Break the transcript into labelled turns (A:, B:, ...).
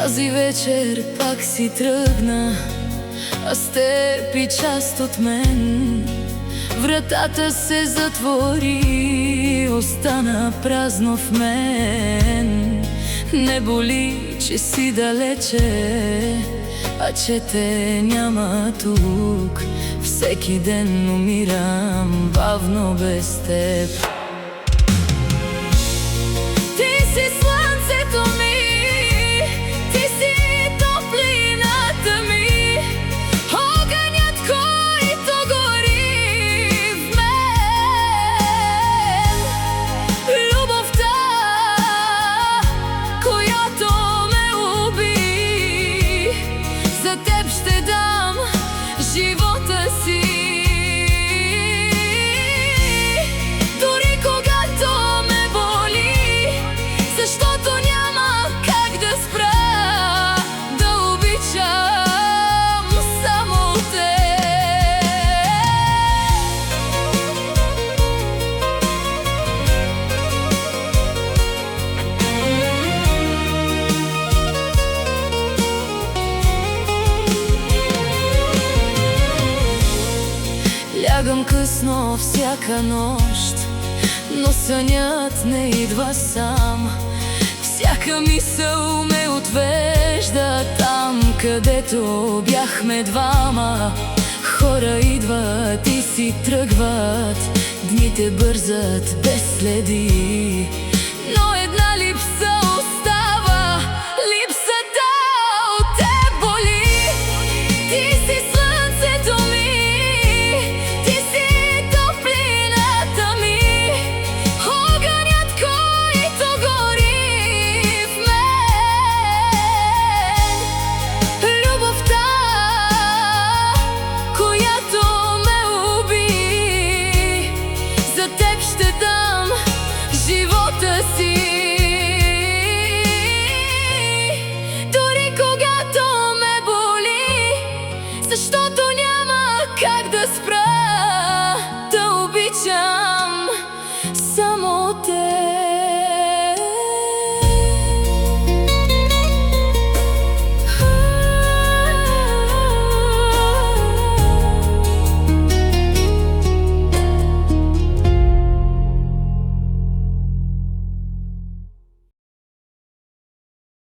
A: Тази вечер пак си тръгна, а с теб и част от мен. Вратата се затвори, остана празно в мен. Не боли, че си далече, а че те няма тук. Всеки ден умирам бавно без теб. Ти си слънцето ми, ти си топлината ми, огънят, който гори в мен, любовта, която ме уби. За теб ще дам живота си, дори когато ме боли, защото няма как да спра да обичам само теб. Лягам късно всяка нощ, но сънят не идва сам. Всяка мисъл ме отвежда там, където бяхме двама. Хора идват и си тръгват, дните бързат без следи.